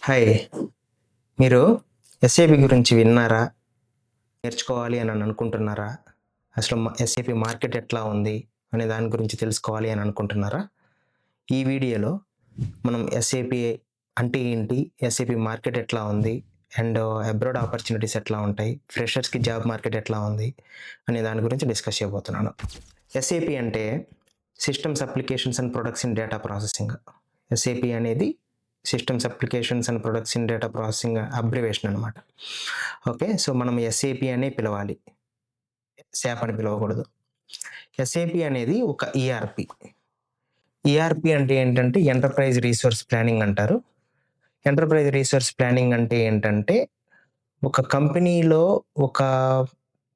Hi. మీరు SAP గురించి విన్నారా? నేర్చుకోవాలి అని అనుకుంటున్నారా? అసలు ఎస్ఏపి మార్కెట్ ఎట్లా ఉంది? అనే దాని గురించి తెలుసుకోవాలి అని అనుకుంటున్నారా? ఈ వీడియోలో మనం ఎస్ఏపి అంటే ఏంటి? ఎస్ఏపి మార్కెట్ ఎట్లా ఉంది? అండ్ అబ్రాడ్ ఆపర్చునిటీస్ ఎట్లా ఉంటాయి? ఫ్రెషర్స్‌కి జాబ్ మార్కెట్ ఎట్లా ఉంది? అనే దాని గురించి డిస్కస్ చేయబోతున్నాను. ఎస్ఏపి అంటే systems applications and products in data processing. SAP అనేది systems applications and products in data processing abbreviation అనమాట. ఓకే. సో, మనం ఎస్ఏపి అనే పిలవాలి. శాప్ అని పిలవకూడదు. ఎస్ఏపి అనేది ఒక ఈఆర్‌పి. ఈఆర్‌పి అంటే ఏంటంటే ఎంటర్‌ప్రైజ్ రిసోర్స్ ప్లానింగ్ అంటారు. ఎంటర్‌ప్రైజ్ రిసోర్స్ ప్లానింగ్ అంటే ఏంటంటే ఒక కంపెనీలో ఒక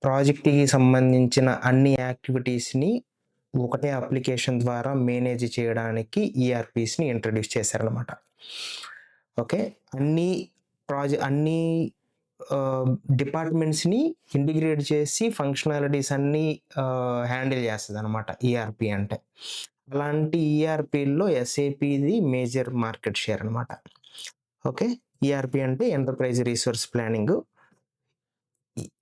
ప్రాజెక్ట్‌కి సంబంధించిన అన్ని యాక్టివిటీస్‌ని ఒకటే అప్లికేషన్ ద్వారా మేనేజ్ చేయడానికి ఈఆర్‌పిస్‌ని ఇంట్రొడ్యూస్ చేశారనమాట. ఓకే. అన్ని డిపార్ట్మెంట్స్‌ని ఇంటిగ్రేట్ చేసి ఫంక్షనాలిటీస్ అన్నీ హ్యాండిల్ చేస్తదనమాట ఈఆర్‌పి అంటే. అలాంటి ఈఆర్‌పిల్లో ఎస్ఏపిది మేజర్ మార్కెట్ షేర్ అనమాట. ఓకే. ఈఆర్‌పి అంటే ఎంటర్‌ప్రైజ్ రిసోర్స్ ప్లానింగు.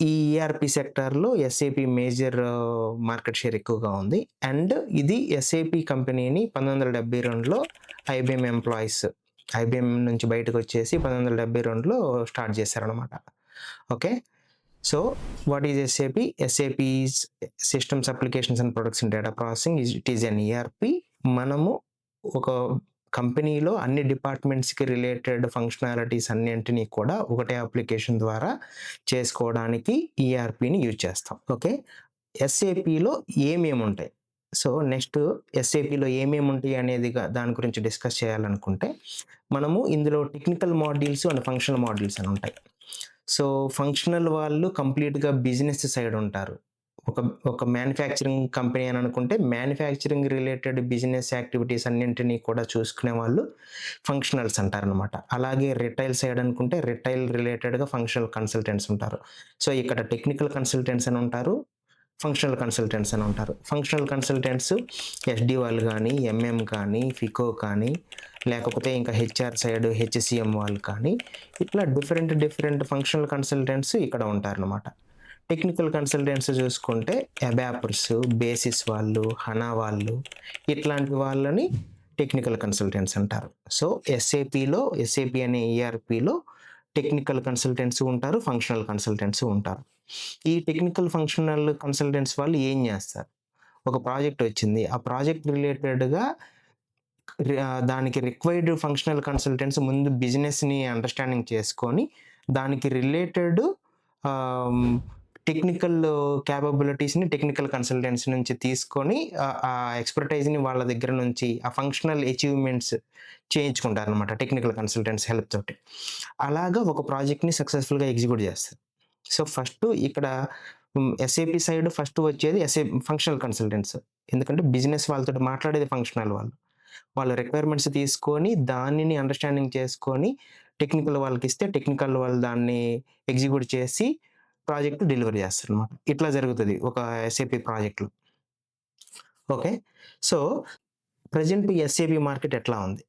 ఈ ఈఆర్‌పి సెక్టార్‌లో ఎస్ఏపి మేజర్ మార్కెట్ షేర్ ఎక్కువగా ఉంది. అండ్ ఇది ఎస్ఏపి కంపెనీని 1972లో ఐబీఎం నుంచి బయటకొచ్చేసి 1972లో స్టార్ట్ చేశారనమాట. Okay. So, what is SAP? SAP is systems applications and products in data processing. It is an ERP. మనము ఒక కంపెనీలో అన్ని డిపార్ట్మెంట్స్‌కి రిలేటెడ్ ఫంక్షనాలిటీస్ అన్నింటిని కూడా ఒకటే అప్లికేషన్ ద్వారా చేసుకోవడానికి ఈఆర్‌పిని యూజ్ చేస్తాం. ఓకే. ఎస్ఏపిలో ఏమేముంటాయి? సో, నెక్స్ట్ ఎస్ఏపిలో ఏమేముంటాయి అనేది దాని గురించి డిస్కస్ చేయాలనుకుంటే, మనము ఇందులో technical modules and functional modules అని ఉంటాయి. సో, ఫంక్షనల్ వాళ్ళు కంప్లీట్‌గా బిజినెస్ సైడ్ ఉంటారు. ఒక ఒక మ్యానుఫ్యాక్చరింగ్ కంపెనీ అని అనుకుంటే, మ్యానుఫ్యాక్చరింగ్ రిలేటెడ్ బిజినెస్ యాక్టివిటీస్ అన్నింటిని కూడా చూసుకునే వాళ్ళు ఫంక్షనల్స్ అంటారనమాట. అలాగే రిటైల్ సైడ్ అనుకుంటే, రిటైల్ రిలేటెడ్‌గా ఫంక్షనల్ కన్సల్టెంట్స్ ఉంటారు. సో, ఇక్కడ టెక్నికల్ కన్సల్టెంట్స్ అని ఉంటారు. ఫంక్షనల్ కన్సల్టెంట్స్ అని ఉంటారు. ఫంక్షనల్ కన్సల్టెంట్స్ ఎస్‌డి వాళ్ళు గానీ, ఎంఎం కానీ, ఫికో కానీ, లేకపోతే ఇంకా హెచ్ఆర్ సైడ్ హెచ్‌సీఎం వాళ్ళు కానీ, ఇట్లా డిఫరెంట్ ఫంక్షనల్ కన్సల్టెంట్స్ ఇక్కడ ఉంటారనమాట. టెక్నికల్ కన్సల్టెంట్స్ చూసుకుంటే అబాపర్స్, బేసిస్ వాళ్ళు, హనా వాళ్ళు, ఇట్లాంటి వాళ్ళని టెక్నికల్ కన్సల్టెంట్స్ అంటారు. సో, ఎస్ఏపి అనే ఈఆర్‌పిలో టెక్నికల్ కన్సల్టెంట్స్ ఉంటారు, ఫంక్షనల్ కన్సల్టెంట్స్ ఉంటారు. ఈ టెక్నికల్ ఫంక్షనల్ కన్సల్టెంట్స్ వాళ్ళు ఏం చేస్తారు? ఒక ప్రాజెక్ట్ వచ్చింది. ఆ ప్రాజెక్ట్ రిలేటెడ్‌గా దానికి రిక్వైర్డ్ ఫంక్షనల్ కన్సల్టెంట్స్ ముందు బిజినెస్‌ని అండర్‌స్టాండింగ్ చేసుకొని, దానికి రిలేటెడ్ ఆహ్, టెక్నికల్ కేపబిలిటీస్‌ని టెక్నికల్ కన్సల్టెంట్స్ నుంచి తీసుకొని ఆ ఎక్స్‌పర్‌టైజ్‌ని వాళ్ళ దగ్గర నుంచి ఆ ఫంక్షనల్ అచీవ్‌మెంట్స్ చేయించుకుంటారనమాట టెక్నికల్ కన్సల్టెంట్స్ హెల్ప్ తోటి. అలాగా ఒక ప్రాజెక్ట్‌ని సక్సెస్‌ఫుల్‌గా ఎగ్జిక్యూట్ చేస్తారు. సో, ఇక్కడ ఎస్ఏపి సైడ్ ఫస్ట్ వచ్చేది ఫంక్షనల్ కన్సల్టెంట్స్. ఎందుకంటే బిజినెస్ వాళ్ళతోటి మాట్లాడేది ఫంక్షనల్ వాళ్ళు. వాళ్ళ రిక్వైర్మెంట్స్ తీసుకొని దానిని అండర్‌స్టాండింగ్ చేసుకొని టెక్నికల్ వాళ్ళకిస్తే టెక్నికల్ వాళ్ళు దాన్ని ఎగ్జిక్యూట్ చేసి ప్రాజెక్ట్ డెలివరీ చేస్తారనమాట. ఇట్లా జరుగుతది ఒక ఎస్ఏపి ప్రాజెక్ట్‌లో. Okay. So, present SAP market ఎట్లా ఉంది?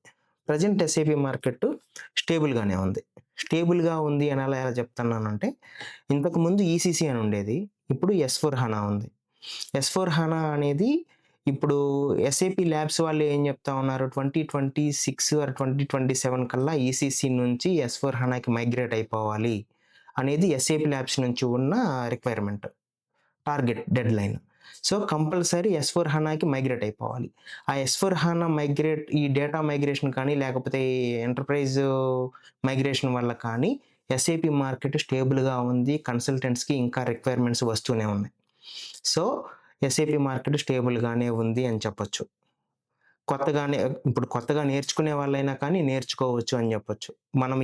ప్రెజెంట్ ఎస్ఏపి మార్కెట్ స్టేబుల్‌గానే ఉంది. స్టేబుల్‌గా ఉంది అని ఎలా చెప్తున్నానంటే, ఇంతకుముందు ఈసీసీ అని ఉండేది. ఇప్పుడు ఎస్/4 హనా ఉంది. ఎస్/4 హనా అనేది ఇప్పుడు ఎస్ఏపి ల్యాబ్స్ వాళ్ళు ఏం చెప్తా ఉన్నారు 2026 ఆర్ 2027 కల్లా ఈసీసీ నుంచి ఎస్/4 హనాకి మైగ్రేట్ అయిపోవాలి అనేది ఎస్ఏపి ల్యాబ్స్ నుంచి ఉన్న requirement. Target deadline. So, compulsory ఎస్/4 హనాకి మైగ్రేట్ అయిపోవాలి. ఆ ఎస్/4 హనా ఈ డేటా మైగ్రేషన్ కానీ, లేకపోతే ఈ ఎంటర్‌ప్రైజ్ మైగ్రేషన్ వల్ల కానీ, ఎస్ఏపి మార్కెట్ స్టేబుల్‌గా ఉంది. కన్సల్టెంట్స్‌కి ఇంకా రిక్వైర్మెంట్స్ వస్తూనే ఉన్నాయి. సో, ఎస్ఏపి మార్కెట్ స్టేబుల్‌గానే ఉంది అని చెప్పొచ్చు. కొత్తగానే ఇప్పుడు కొత్తగా నేర్చుకునే వాళ్ళైనా కానీ నేర్చుకోవచ్చు అని చెప్పొచ్చు. మనం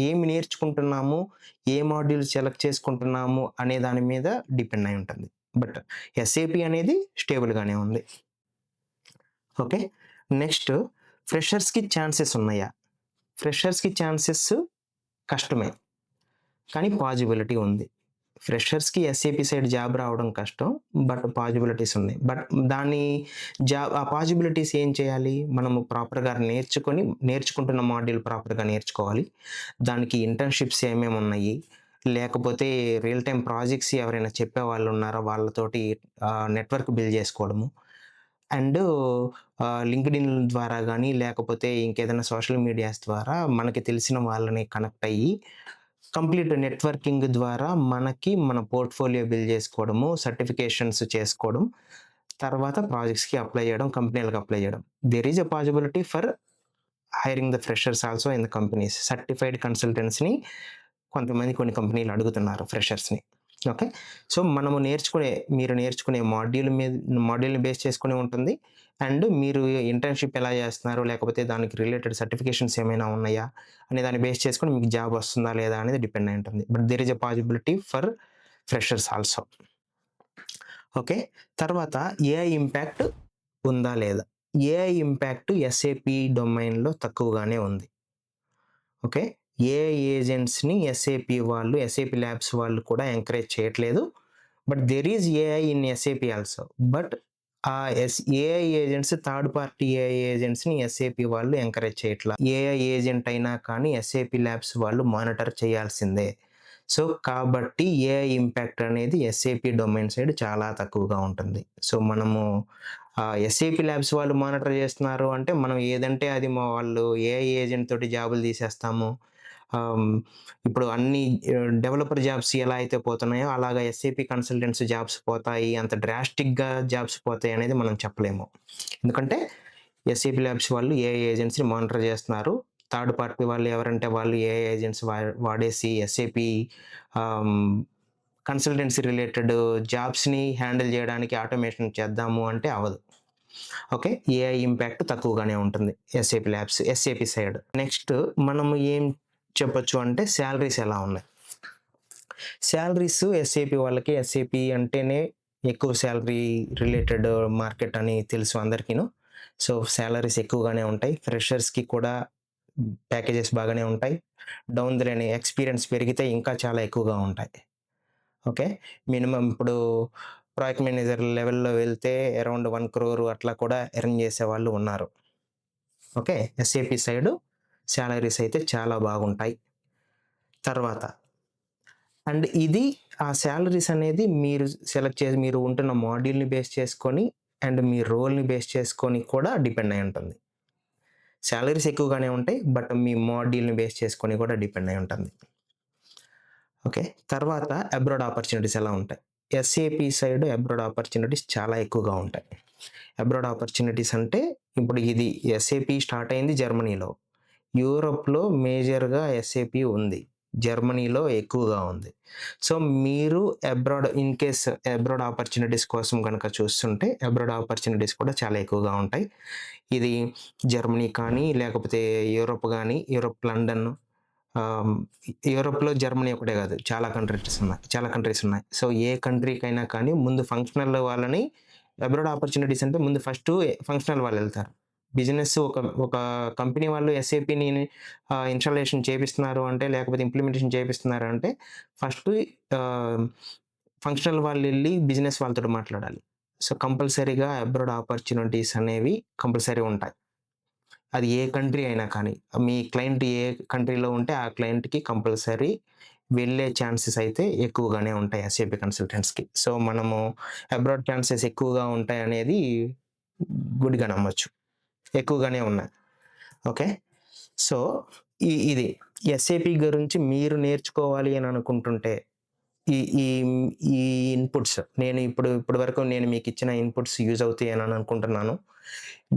ఏమి నేర్చుకుంటున్నాము, ఏ మాడ్యూల్స్ సెలెక్ట్ చేసుకుంటున్నాము అనే దాని మీద డిపెండ్ అయి ఉంటుంది. బట్ ఎస్ఏపి అనేది స్టేబుల్‌గానే ఉంది. ఓకే. నెక్స్ట్ ఫ్రెషర్స్‌కి ఛాన్సెస్ ఉన్నాయా? ఫ్రెషర్స్‌కి ఛాన్సెస్ కష్టమే. కానీ పాజిబిలిటీ ఉంది. ఫ్రెషర్స్‌కి ఎస్ఏపీ సైడ్ జాబ్ రావడం కష్టం. బట్ పాజిబిలిటీస్ ఉన్నాయి. బట్ దాన్ని ఆ పాజిబిలిటీస్ ఏం చేయాలి? మనము ప్రాపర్‌గా నేర్చుకుంటున్న మాడ్యూల్ ప్రాపర్‌గా నేర్చుకోవాలి. దానికి ఇంటర్న్‌షిప్స్ ఏమేమున్నాయి? లేకపోతే రియల్ టైమ్ ప్రాజెక్ట్స్ ఎవరైనా చెప్పేవాళ్ళున్నారా? వాళ్ళతోటి నెట్వర్క్ బిల్డ్ చేసుకోవడము. అండ్ లింక్డ్ఇన్ ద్వారా గానీ, లేకపోతే ఇంకేదైనా సోషల్ మీడియాస్ ద్వారా మనకి తెలిసిన వాళ్ళని కనెక్ట్ అయ్యి, కంప్లీట్ నెట్వర్కింగ్ ద్వారా మన పోర్ట్‌ఫోలియో బిల్డ్ చేసుకోవడము, సర్టిఫికేషన్స్ చేసుకోవడం, తర్వాత ప్రాజెక్ట్స్‌కి అప్లై చేయడం, కంపెనీలకి అప్లై చేయడం. There is a possibility for hiring the freshers also in the companies. Certified కన్సల్టెంట్స్‌ని కొన్ని కంపెనీలు అడుగుతున్నారు ఫ్రెషర్స్‌ని. ఓకే. సో, మీరు నేర్చుకునే మాడ్యూల్‌ని బేస్ చేసుకొని ఉంటుంది. అండ్ మీరు ఇంటర్న్‌షిప్ ఎలా చేస్తున్నారు? లేకపోతే దానికి రిలేటెడ్ సర్టిఫికేషన్స్ ఏమైనా ఉన్నాయా? అనే దాన్ని బేస్ చేసుకొని మీకు జాబ్ వస్తుందా? లేదా? అనేది డిపెండ్ అయి ఉంటుంది. But there is a possibility for freshers also. Okay. తర్వాత ఏఐ ఇంపాక్ట్ ఉందా? లేదా? ఏఐ ఇంపాక్ట్ ఎస్ఏపీ డొమైన్‌లో తక్కువగానే ఉంది. ఓకే. ఏఐ ఏజెంట్స్‌ని ఎస్ఏపీ ల్యాబ్స్ వాళ్ళు కూడా ఎంకరేజ్ చేయట్లేదు. But there is AI in SAP also. But ఆ AI agents third party AI ఏజెంట్స్‌ని ఎస్ఏపీ వాళ్ళు ఎంకరేజ్ చేయట్లా. ఏఐ ఏజెంట్ అయినా కానీ ఎస్ఏపీ ల్యాబ్స్ వాళ్ళు మానిటర్ చేయాల్సిందే. సో, కాబట్టి ఏఐ ఇంపాక్ట్ అనేది ఎస్ఏపీ డొమైన్ సైడ్ చాలా తక్కువగా ఉంటుంది. సో, మనము ఎస్ఏపీ ల్యాబ్స్ వాళ్ళు మానిటర్ చేస్తున్నారు అంటే, మనం ఏదంటే అది వాళ్ళు ఏఐ ఏజెంట్ తోటి జాబులు తీసేస్తాము. ఆహ్, ఇప్పుడు అన్ని డెవలపర్ జాబ్స్ ఎలా అయితే పోతున్నాయో, అలాగా ఎస్ఏపీ కన్సల్టెంట్స్ జాబ్స్ పోతాయి. అంత డ్రాస్టిక్‌గా జాబ్స్ పోతాయి అనేది మనం చెప్పలేము. ఎందుకంటే ఎస్ఏపీ ల్యాబ్స్ వాళ్ళు ఏఐ ఏజెంట్స్‌ని మానిటర్ చేస్తున్నారు. థర్డ్ పార్టీ వాళ్ళు ఎవరంటే వాళ్ళు ఏఐ ఏజెంట్స్ వాడేసి ఎస్ఏపీ ఆహ్, కన్సల్టెన్సీ రిలేటెడ్ జాబ్స్‌ని హ్యాండిల్ చేయడానికి ఆటోమేషన్ చేద్దాము అంటే అవ్వదు. ఓకే. ఏఐ ఇంపాక్ట్ తక్కువగానే ఉంటుంది ఎస్ఏపీ సైడ్. నెక్స్ట్ మనము ఏం చెప్పొచ్చు అంటే సాలరీస్ ఎలా ఉన్నాయి? సాలరీస్ ఎస్ఏపీ అంటేనే ఎక్కువ సాలరీ రిలేటెడ్ మార్కెట్ అని తెలుసు అందరికీను. సో, సాలరీస్ ఎక్కువగానే ఉంటాయి. ఫ్రెషర్స్‌కి కూడా ప్యాకేజెస్ బాగానే ఉంటాయి. డౌన్ ది లైన్ ఎక్స్‌పీరియన్స్ పెరిగితే ఇంకా చాలా ఎక్కువగా ఉంటాయి. ఓకే. మినిమమ్ ఇప్పుడు ప్రాజెక్ట్ మేనేజర్ లెవెల్‌లో వెళ్తే అరౌండ్ 1,00,00,000 అట్లా కూడా ఎర్న్ చేసేవాళ్ళు ఉన్నారు. ఓకే. ఎస్ఏపీ సైడు సాలరీస్ అయితే చాలా బాగుంటాయి. తర్వాత ఇది ఆ సాలరీస్ అనేది మీరు ఉంటున్న మాడ్యూల్‌ని బేస్ చేసుకొని అండ్ మీ రోల్‌ని బేస్ చేసుకొని కూడా డిపెండ్ అయి ఉంటుంది. సాలరీస్ ఎక్కువగానే ఉంటాయి. బట్ మీ మాడ్యూల్‌ని బేస్ చేసుకొని కూడా డిపెండ్ అయి ఉంటుంది. ఓకే. తర్వాత అబ్రాడ్ ఆపర్చునిటీస్ ఎలా ఉంటాయి? ఎస్ఏపీ సైడ్ అబ్రాడ్ ఆపర్చునిటీస్ చాలా ఎక్కువగా ఉంటాయి. అబ్రాడ్ ఆపర్చునిటీస్ అంటే ఇప్పుడు ఇది ఎస్ఏపీ స్టార్ట్ అయింది జర్మనీలో. యూరోప్‌లో మేజర్‌గా ఎస్ఏపీ ఉంది. జర్మనీలో ఎక్కువగా ఉంది. సో, మీరు అబ్రాడ్ ఆపర్చునిటీస్ కోసం గనక చూస్తుంటే అబ్రాడ్ ఆపర్చునిటీస్ కూడా చాలా ఎక్కువగా ఉంటాయి. ఇది జర్మనీ కానీ, లేకపోతే యూరోప్ లండన్, ఆహ్, యూరోప్‌లో జర్మనీ ఒకటే కాదు. చాలా కంట్రీస్ ఉన్నాయి. సో, ఏ కంట్రీకైనా కానీ ముందు ఫంక్షనల్ వాళ్ళని అబ్రాడ్ ఆపర్చునిటీస్ అంటే ముందు ఫస్టు ఫంక్షనల్ వాళ్ళెళ్తారు. బిజినెస్ ఒక కంపెనీ వాళ్ళు ఎస్ఏపీని ఇన్‌స్టాలేషన్ చేపిస్తున్నారు అంటే, లేకపోతే ఇంప్లిమెంటేషన్ చేపిస్తున్నారు అంటే, ఫస్టు ఆహ్, ఫంక్షనల్ వాళ్ళెళ్లి బిజినెస్ వాళ్ళతోటి మాట్లాడాలి. సో, కంపల్సరీగా అబ్రాడ్ ఆపర్చునిటీస్ అనేవి కంపల్సరీ ఉంటాయి. అది ఏ కంట్రీ అయినా కానీ. మీ క్లయింట్ ఏ కంట్రీలో ఉంటే ఆ క్లయింట్‌కి కంపల్సరీ వెళ్ళే ఛాన్సెస్ అయితే ఎక్కువగానే ఉంటాయి ఎస్ఏపీ కన్సల్టెంట్స్‌కి. సో, మనము అబ్రాడ్ ఛాన్సెస్ ఎక్కువగా ఉంటాయనేది గుడ్డిగా నమ్మొచ్చు. ఎక్కువగానే ఉన్నాయి. ఓకే. సో, ఇది ఎస్ఏపీ గురించి మీరు నేర్చుకోవాలి అని అనుకుంటుంటే ఈ ఈ ఈ ఇన్‌పుట్స్ ఇప్పటి వరకు నేను మీకిచ్చిన ఇన్‌పుట్స్ యూజ్ అవుతాయి అని అనుకుంటున్నాను.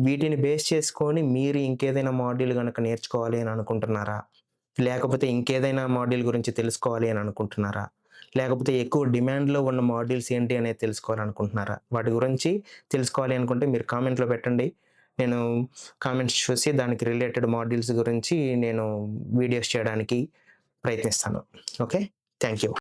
వీటిని బేస్ చేసుకొని మీరు ఇంకేదైనా మాడ్యూల్ గనక నేర్చుకోవాలి అని అనుకుంటున్నారా? లేకపోతే ఇంకేదైనా మాడ్యూల్ గురించి తెలుసుకోవాలి అని అనుకుంటున్నారా? లేకపోతే ఎక్కువ డిమాండ్‌లో ఉన్న మాడ్యూల్స్ ఏంటి అనేది తెలుసుకోవాలనుకుంటున్నారా? వాటి గురించి తెలుసుకోవాలి అనుకుంటే మీరు కామెంట్‌లో పెట్టండి. నేను కామెంట్స్ చూసి దానికి రిలేటెడ్ మాడ్యూల్స్ గురించి నేను వీడియోస్ చేయడానికి ప్రయత్నిస్తాను. ఓకే. Thank you.